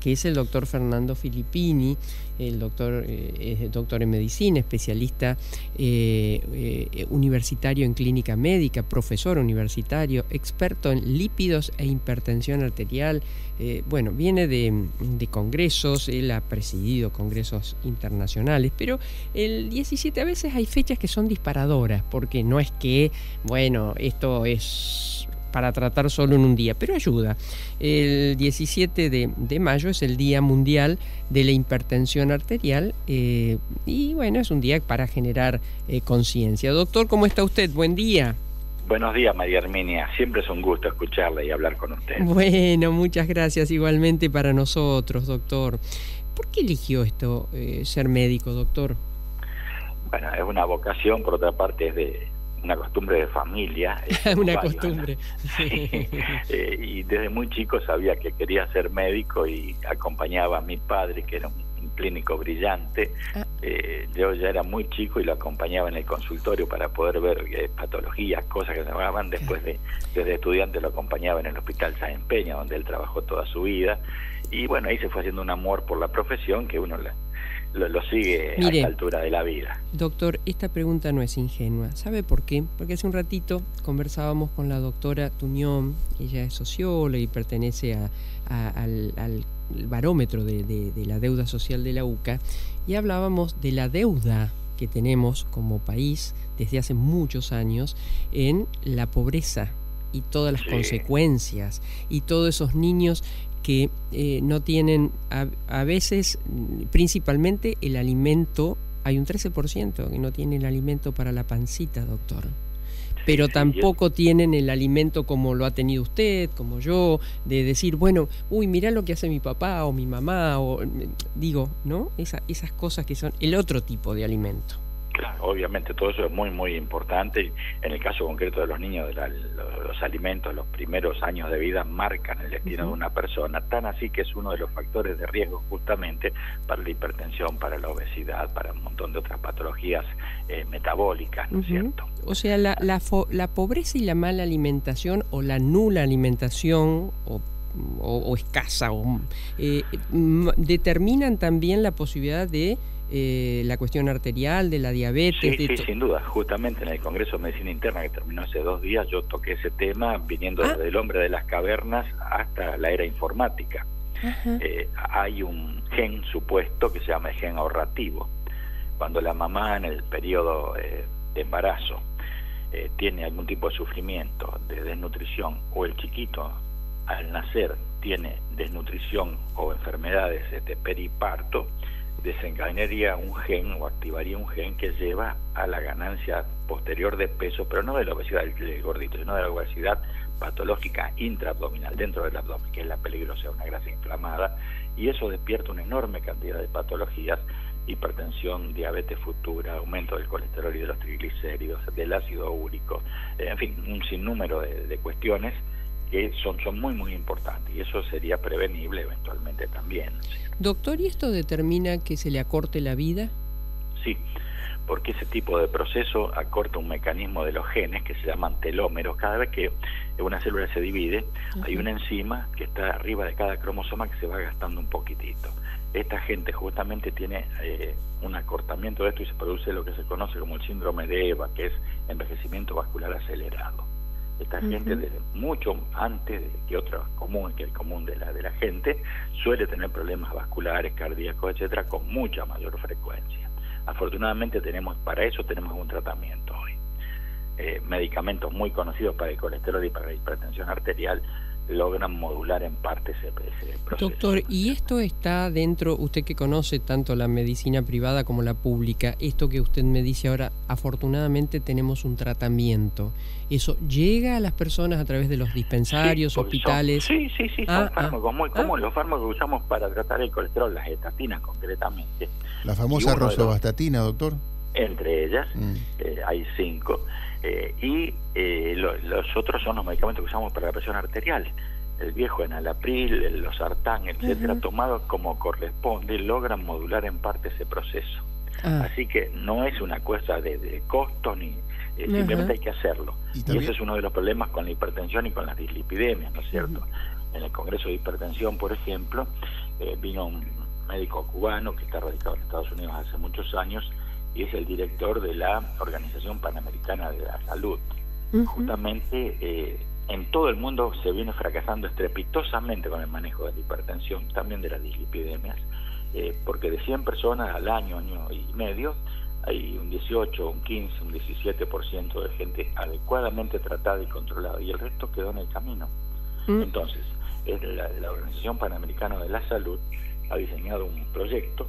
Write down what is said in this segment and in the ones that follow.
que es el doctor Fernando Filippini. El doctor es doctor en medicina, especialista universitario en clínica médica, profesor universitario, experto en lípidos e hipertensión arterial. Bueno, viene de congresos, él ha presidido congresos internacionales, pero el 17 a veces hay fechas que son disparadoras, porque no es que, bueno, esto es para tratar solo en un día, pero ayuda. El 17 de mayo es el Día Mundial de la Hipertensión Arterial y bueno, es un día para generar conciencia. Doctor, ¿cómo está usted? Buen día. Buenos días, María Herminia. Siempre es un gusto escucharla y hablar con usted. Bueno, muchas gracias igualmente para nosotros, doctor. ¿Por qué eligió esto, ser médico, doctor? Bueno, es una vocación, por otra parte es de una costumbre de familia. Una costumbre. Sí. Y desde muy chico sabía que quería ser médico y acompañaba a mi padre, que era un clínico brillante. Yo ya era muy chico y lo acompañaba en el consultorio para poder ver patologías, cosas que se llamaban. Después desde estudiante lo acompañaba en el Hospital Sáenz Peña, donde él trabajó toda su vida. Y bueno, ahí se fue haciendo un amor por la profesión que uno lo sigue. Mire, a esta altura de la vida. Doctor, esta pregunta no es ingenua. ¿Sabe por qué? Porque hace un ratito conversábamos con la doctora Tuñón, ella es socióloga y pertenece al barómetro de la deuda social de la UCA, y hablábamos de la deuda que tenemos como país desde hace muchos años en la pobreza y todas las consecuencias, y todos esos niños que no tienen, a veces, principalmente el alimento. Hay un 13% que no tiene el alimento para la pancita, doctor. Pero tampoco tienen el alimento como lo ha tenido usted, como yo, de decir, bueno, uy, mirá lo que hace mi papá o mi mamá, o digo, ¿no? Esas cosas que son el otro tipo de alimento. Claro, obviamente todo eso es muy, muy importante. En el caso concreto de los niños, los alimentos, los primeros años de vida marcan el destino de una persona, tan así que es uno de los factores de riesgo justamente para la hipertensión, para la obesidad, para un montón de otras patologías metabólicas, ¿no es cierto? O sea, la pobreza y la mala alimentación o la nula alimentación o escasa determinan también la posibilidad de la cuestión arterial, de la diabetes. Sí, sin duda. Justamente en el Congreso de Medicina Interna que terminó hace 2 días, yo toqué ese tema, viniendo desde el hombre de las cavernas hasta la era informática. Hay un gen supuesto que se llama el gen ahorrativo. Cuando la mamá en el periodo de embarazo tiene algún tipo de sufrimiento, de desnutrición, o el chiquito al nacer tiene desnutrición o enfermedades periparto, desencadenaría un gen o activaría un gen que lleva a la ganancia posterior de peso, pero no de la obesidad del gordito, sino de la obesidad patológica intraabdominal, dentro del abdomen, que es la peligrosa, una grasa inflamada, y eso despierta una enorme cantidad de patologías: hipertensión, diabetes futura, aumento del colesterol y de los triglicéridos, del ácido úrico, en fin, un sinnúmero de cuestiones que son muy, muy importantes, y eso sería prevenible eventualmente también. Doctor, ¿y esto determina que se le acorte la vida? Sí, porque ese tipo de proceso acorta un mecanismo de los genes que se llaman telómeros. Cada vez que una célula se divide, hay una enzima que está arriba de cada cromosoma que se va gastando un poquitito. Esta gente justamente tiene un acortamiento de esto y se produce lo que se conoce como el síndrome de EVA, que es envejecimiento vascular acelerado. Esta gente, desde mucho antes que otro común, que el común de la gente, suele tener problemas vasculares, cardíacos, etcétera, con mucha mayor frecuencia. Afortunadamente para eso tenemos un tratamiento hoy. Medicamentos muy conocidos para el colesterol y para la hipertensión arterial logran modular en parte ese proceso. Doctor, ¿y esto está dentro, usted que conoce tanto la medicina privada como la pública, esto que usted me dice ahora, afortunadamente tenemos un tratamiento, ¿eso llega a las personas a través de los dispensarios, hospitales? Sí, son fármacos muy comunes, los fármacos que usamos para tratar el colesterol, las estatinas concretamente. La famosa rosuvastatina, doctor. Entre ellas, hay 5. Los otros son los medicamentos que usamos para la presión arterial. El viejo enalapril, el losartán, etcétera, tomados como corresponde, logran modular en parte ese proceso. Así que no es una cosa de costo, ni simplemente hay que hacerlo. Y ese es uno de los problemas con la hipertensión y con las dislipidemias, ¿no es cierto? En el Congreso de Hipertensión, por ejemplo, vino un médico cubano que está radicado en Estados Unidos hace muchos años y es el director de la Organización Panamericana de la Salud. Justamente en todo el mundo se viene fracasando estrepitosamente con el manejo de la hipertensión, también de las dislipidemias, porque de 100 personas al año y medio, hay un 18, un 15, un 17% de gente adecuadamente tratada y controlada, y el resto quedó en el camino. Entonces, la Organización Panamericana de la Salud ha diseñado un proyecto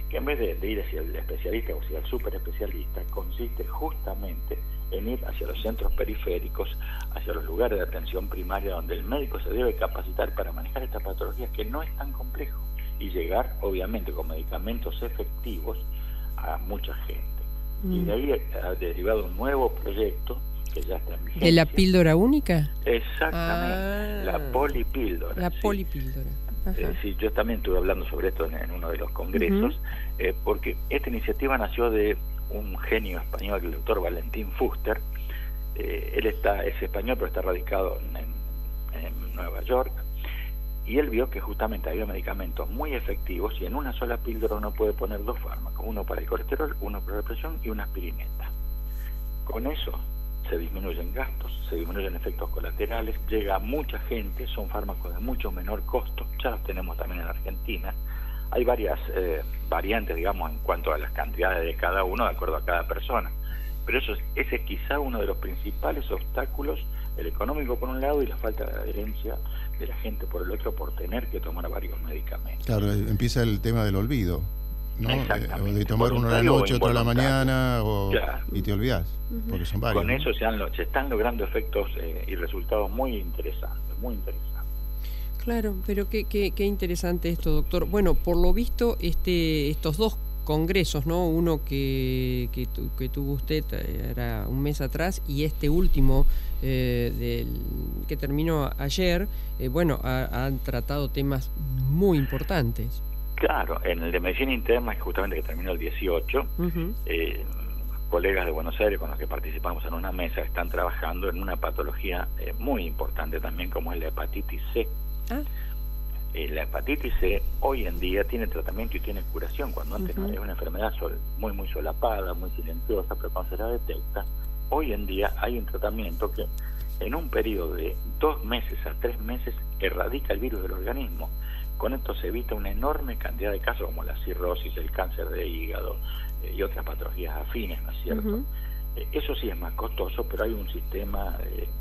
que en vez de ir hacia el especialista o hacia el super especialista, consiste justamente en ir hacia los centros periféricos, hacia los lugares de atención primaria, donde el médico se debe capacitar para manejar estas patologías, que no es tan complejo, y llegar, obviamente, con medicamentos efectivos a mucha gente. Y de ahí ha derivado un nuevo proyecto que ya está en vigencia. ¿De la píldora única? Exactamente, la polipíldora. La polipíldora. Sí, yo también estuve hablando sobre esto en uno de los congresos, porque esta iniciativa nació de un genio español, el doctor Valentín Fuster. Él es español, pero está radicado en Nueva York, y él vio que justamente había medicamentos muy efectivos y en una sola píldora uno puede poner 2 fármacos, uno para el colesterol, uno para la presión y una aspirineta. Con eso se disminuyen gastos, se disminuyen efectos colaterales, llega a mucha gente, son fármacos de mucho menor costo, ya los tenemos también en Argentina. Hay varias variantes, digamos, en cuanto a las cantidades de cada uno, de acuerdo a cada persona, pero ese es quizá uno de los principales obstáculos, el económico por un lado y la falta de adherencia de la gente por el otro, por tener que tomar varios medicamentos. Claro, empieza el tema del olvido, ¿no? De tomar uno a la noche, otro a la mañana, claro. Y te olvidás, porque son varios. Con eso se están logrando efectos y resultados muy interesantes, muy interesantes. Claro, pero qué interesante esto, doctor. Bueno, por lo visto, estos 2 congresos, ¿no? Uno que tuvo usted era un mes atrás, y este último que terminó ayer, han tratado temas muy importantes. Claro, en el de medicina interna, justamente que terminó el 18, colegas de Buenos Aires con los que participamos en una mesa están trabajando en una patología muy importante también, como es la hepatitis C. La hepatitis C hoy en día tiene tratamiento y tiene curación, cuando antes es una enfermedad muy solapada, muy silenciosa, pero cuando se la detecta, hoy en día hay un tratamiento que en un periodo de 2 meses a 3 meses erradica el virus del organismo. Con esto se evita una enorme cantidad de casos como la cirrosis, el cáncer de hígado y otras patologías afines, ¿no es cierto? Eso sí es más costoso, pero hay un sistema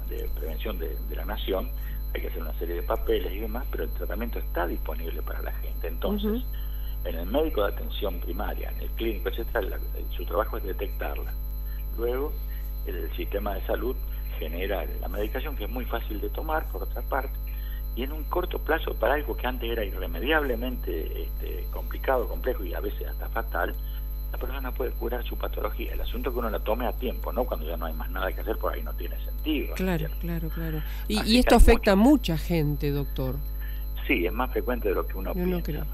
de prevención de la nación. Hay que hacer una serie de papeles y demás, pero el tratamiento está disponible para la gente. Entonces, en el médico de atención primaria, en el clínico, etcétera, su trabajo es detectarla. Luego, el sistema de salud genera la medicación, que es muy fácil de tomar, por otra parte, y en un corto plazo, para algo que antes era irremediablemente complicado, complejo y a veces hasta fatal, la persona puede curar su patología. El asunto es que uno la tome a tiempo, no cuando ya no hay más nada que hacer, por ahí no tiene sentido. Claro, claro. Y esto afecta a mucha gente, doctor. Sí, es más frecuente de lo que uno piensa.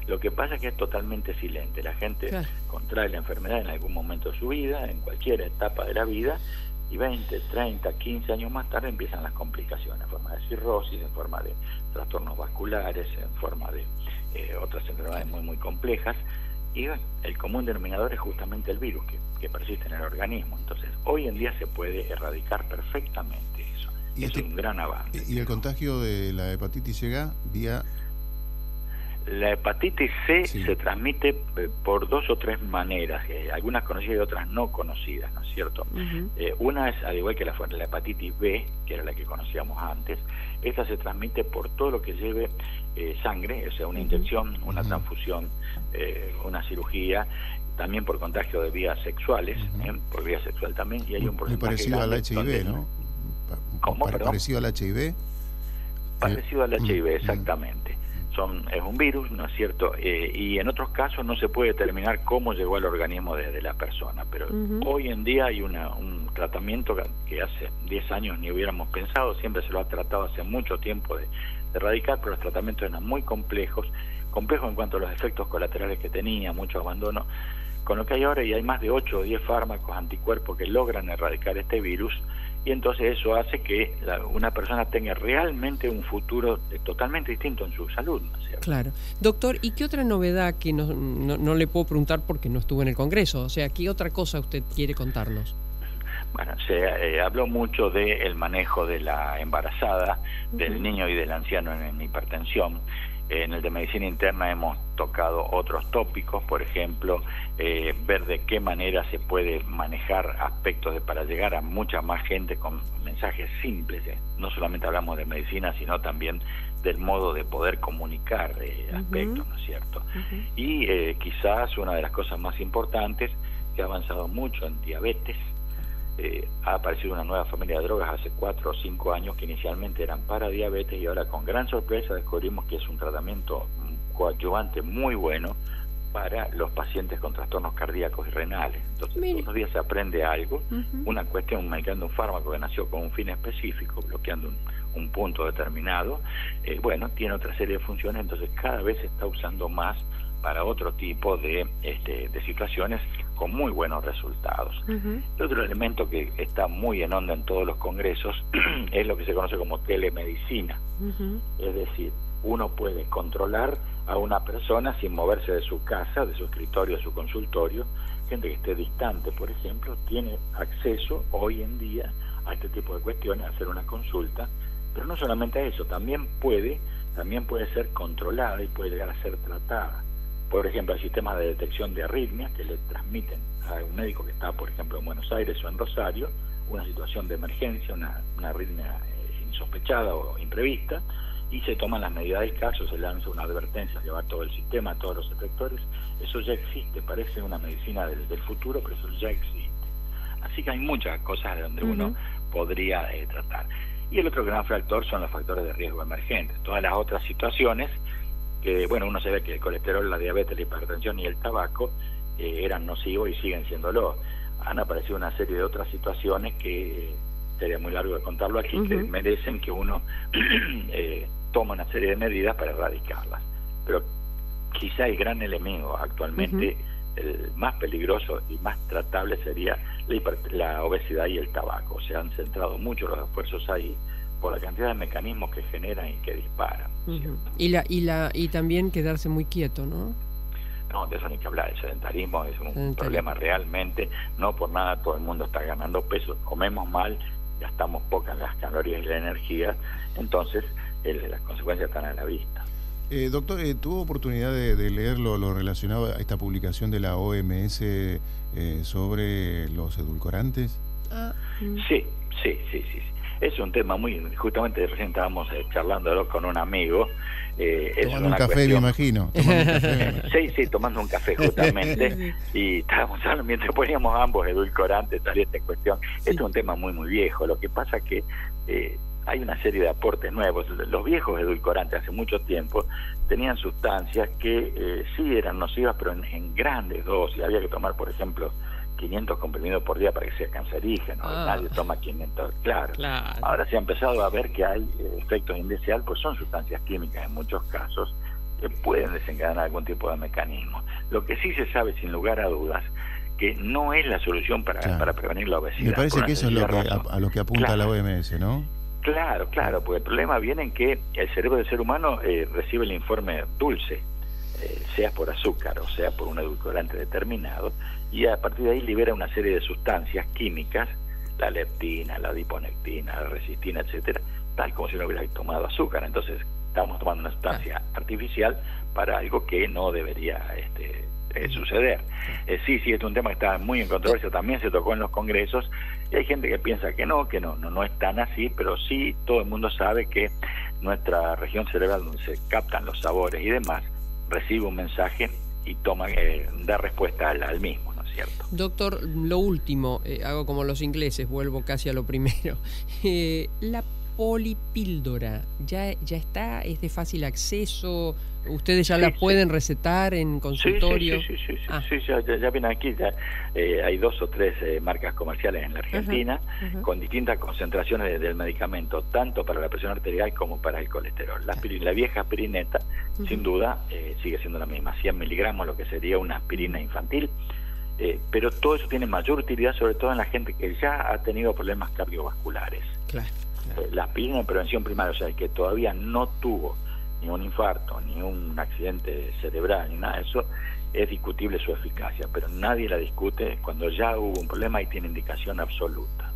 Lo que pasa es que es totalmente silente. La gente contrae la enfermedad en algún momento de su vida, en cualquier etapa de la vida, y 20, 30, 15 años más tarde empiezan las complicaciones, en forma de cirrosis, en forma de trastornos vasculares, en forma de otras enfermedades muy complejas. Y el común denominador es justamente el virus que persiste en el organismo. Entonces, hoy en día se puede erradicar perfectamente eso. Y es un gran avance. ¿Y el contagio de la hepatitis C vía...? La hepatitis C se transmite por 2 o 3 maneras, algunas conocidas y otras no conocidas, ¿no es cierto? Una es, al igual que la hepatitis B, que era la que conocíamos antes, esta se transmite por todo lo que lleve sangre, o sea, una inyección, una transfusión, una cirugía, también por contagio de vías sexuales, por vía sexual también, y hay un porcentaje parecido al HIV, ¿no? ¿Cómo, parecido al HIV. Parecido al HIV, exactamente. Es un virus, ¿no es cierto? Y en otros casos no se puede determinar cómo llegó al organismo de la persona, pero hoy en día hay un tratamiento que hace 10 años ni hubiéramos pensado, siempre se lo ha tratado hace mucho tiempo de erradicar, pero los tratamientos eran muy complejos en cuanto a los efectos colaterales que tenía, mucho abandono, con lo que hay ahora, y hay más de 8 o 10 fármacos anticuerpos que logran erradicar este virus, y entonces eso hace que una persona tenga realmente un futuro totalmente distinto en su salud, ¿no es cierto? Claro. Doctor, ¿y qué otra novedad que no le puedo preguntar porque no estuvo en el Congreso? O sea, ¿qué otra cosa usted quiere contarnos? Bueno, se habló mucho del manejo de la embarazada, del niño y del anciano en hipertensión. En el de medicina interna hemos tocado otros tópicos, por ejemplo, ver de qué manera se puede manejar aspectos para llegar a mucha más gente con mensajes simples. No solamente hablamos de medicina, sino también del modo de poder comunicar aspectos, ¿no es cierto? Y quizás una de las cosas más importantes, que ha avanzado mucho en diabetes. Ha aparecido una nueva familia de drogas hace 4 o 5 años que inicialmente eran para diabetes, y ahora con gran sorpresa descubrimos que es un tratamiento coadyuvante muy bueno para los pacientes con trastornos cardíacos y renales. Entonces todos los días se aprende algo, una cuestión, un medicamento, un fármaco que nació con un fin específico, bloqueando un punto determinado, bueno, tiene otra serie de funciones, entonces cada vez se está usando más para otro tipo de situaciones con muy buenos resultados. El otro elemento que está muy en onda en todos los congresos es lo que se conoce como telemedicina. Es decir, uno puede controlar a una persona sin moverse de su casa, de su escritorio, de su consultorio. Gente que esté distante, por ejemplo, tiene acceso hoy en día a este tipo de cuestiones, a hacer una consulta, pero no solamente a eso, también puede ser controlada y puede llegar a ser tratada. Por ejemplo, hay sistemas de detección de arritmias que le transmiten a un médico que está, por ejemplo, en Buenos Aires o en Rosario, una situación de emergencia, una arritmia insospechada o imprevista, y se toman las medidas del caso, se lanza una advertencia, llevar todo el sistema, todos los efectores. Eso ya existe, parece una medicina del futuro, pero eso ya existe. Así que hay muchas cosas de donde uno podría tratar. Y el otro gran factor son los factores de riesgo emergentes. Todas las otras situaciones que, bueno, uno se ve que el colesterol, la diabetes, la hipertensión y el tabaco eran nocivos y siguen siéndolo. Han aparecido una serie de otras situaciones que sería muy largo de contarlo aquí, que merecen que uno tome una serie de medidas para erradicarlas. Pero quizá el gran enemigo actualmente, el más peligroso y más tratable, sería la obesidad y el tabaco. Se han centrado mucho los esfuerzos ahí por la cantidad de mecanismos que generan y que disparan. Y también quedarse muy quieto, ¿no? No, de eso ni que hablar. El sedentarismo es un problema realmente. No por nada todo el mundo está ganando peso. Comemos mal, gastamos pocas las calorías y la energía, entonces las consecuencias están a la vista. Doctor, ¿tuvo oportunidad de leer lo relacionado a esta publicación de la OMS sobre los edulcorantes? Sí. Es un tema muy... Justamente recién estábamos charlándolo con un amigo. Tomando un café, me imagino. Sí, tomando un café justamente. Y estábamos hablando, mientras poníamos ambos edulcorantes, salía esta cuestión. Esto es un tema muy, muy viejo. Lo que pasa es que hay una serie de aportes nuevos. Los viejos edulcorantes hace mucho tiempo tenían sustancias que sí eran nocivas, pero en grandes dosis. Había que tomar, por ejemplo, 500 comprimidos por día para que sea cancerígeno. Nadie toma 500, claro. Ahora se ha empezado a ver que hay efectos indeseables, pues son sustancias químicas en muchos casos que pueden desencadenar algún tipo de mecanismo. Lo que sí se sabe sin lugar a dudas que no es la solución para prevenir la obesidad. Me parece que eso es a lo que apunta la OMS, ¿no? Claro, porque el problema viene en que el cerebro del ser humano recibe el informe dulce, sea por azúcar o sea por un edulcorante determinado, y a partir de ahí libera una serie de sustancias químicas, la leptina, la adiponectina, la resistina, etcétera, tal como si no hubiera tomado azúcar. Entonces estamos tomando una sustancia artificial para algo que no debería suceder. Sí, es un tema que está muy en controversia, también se tocó en los congresos, y hay gente que piensa que no es tan así, pero sí todo el mundo sabe que nuestra región cerebral, donde se captan los sabores y demás, recibe un mensaje y da respuesta al mismo, ¿no es cierto? Doctor, lo último, hago como los ingleses, vuelvo casi a lo primero. La polipíldora, ¿ya está? ¿Es de fácil acceso? ¿Ustedes ya la pueden recetar en consultorio? Sí, ya viene aquí. Hay 2 o 3 marcas comerciales en la Argentina con distintas concentraciones del medicamento, tanto para la presión arterial como para el colesterol. La vieja aspirineta, sin duda, sigue siendo la misma, 100 miligramos, lo que sería una aspirina infantil. pero todo eso tiene mayor utilidad, sobre todo en la gente que ya ha tenido problemas cardiovasculares. Claro. La aspirina en prevención primaria, o sea, el que todavía no tuvo ni un infarto, ni un accidente cerebral, ni nada de eso, es discutible su eficacia, pero nadie la discute cuando ya hubo un problema y tiene indicación absoluta.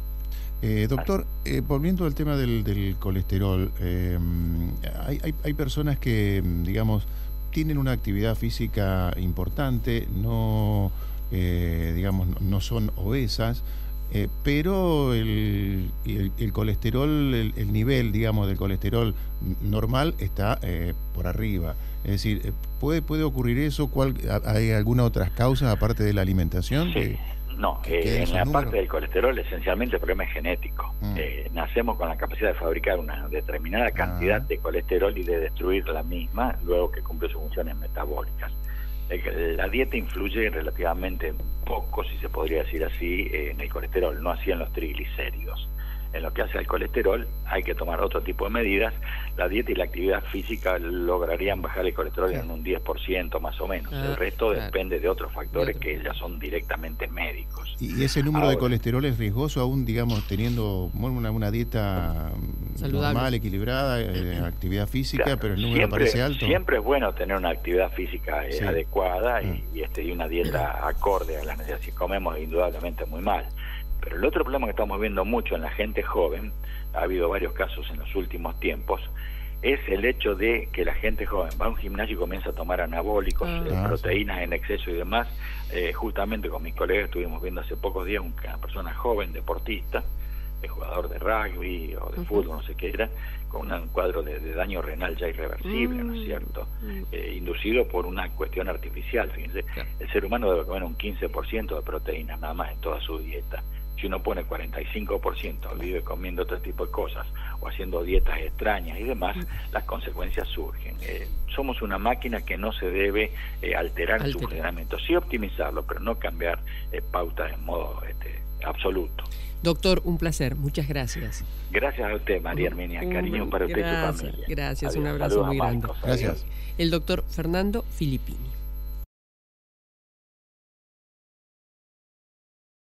Doctor, volviendo al tema del colesterol, hay personas que, digamos, tienen una actividad física importante, no, digamos, no son obesas, pero el colesterol, el nivel, digamos, del colesterol normal está por arriba. Es decir, ¿puede ocurrir eso? ¿Hay alguna otras causas aparte de la alimentación? Sí. No, en la parte del colesterol esencialmente el problema es genético. Nacemos con la capacidad de fabricar una determinada cantidad de colesterol y de destruir la misma luego que cumple sus funciones metabólicas. La dieta influye relativamente poco, si se podría decir así, en el colesterol, no así en los triglicéridos. En lo que hace al colesterol hay que tomar otro tipo de medidas. La dieta y la actividad física lograrían bajar el colesterol en un 10% más o menos. El resto depende de otros factores que ya son directamente médicos. ¿Y ese número de colesterol es riesgoso aún, digamos, teniendo una dieta saludable, normal, equilibrada, actividad física, claro, pero el número parece alto? Siempre es bueno tener una actividad física adecuada y una dieta acorde a las necesidades. Si comemos indudablemente muy mal. Pero el otro problema que estamos viendo mucho en la gente joven, ha habido varios casos en los últimos tiempos, es el hecho de que la gente joven va a un gimnasio y comienza a tomar anabólicos, proteínas en exceso y demás. Justamente con mis colegas estuvimos viendo hace pocos días una persona joven, deportista, jugador de rugby o de fútbol, no sé qué era, con un cuadro de daño renal ya irreversible, ¿no es cierto? Inducido por una cuestión artificial, fíjense. El ser humano debe comer un 15% de proteínas nada más en toda su dieta. Si uno pone 45%, vive comiendo otro tipo de cosas o haciendo dietas extrañas y demás, las consecuencias surgen. Somos una máquina que no se debe alterar en su funcionamiento. Sí optimizarlo, pero no cambiar pautas en modo absoluto. Doctor, un placer. Muchas gracias. Gracias a usted, María Herminia. Cariño para usted y su familia. Gracias, un abrazo muy grande. Gracias. El doctor Fernando Filippini.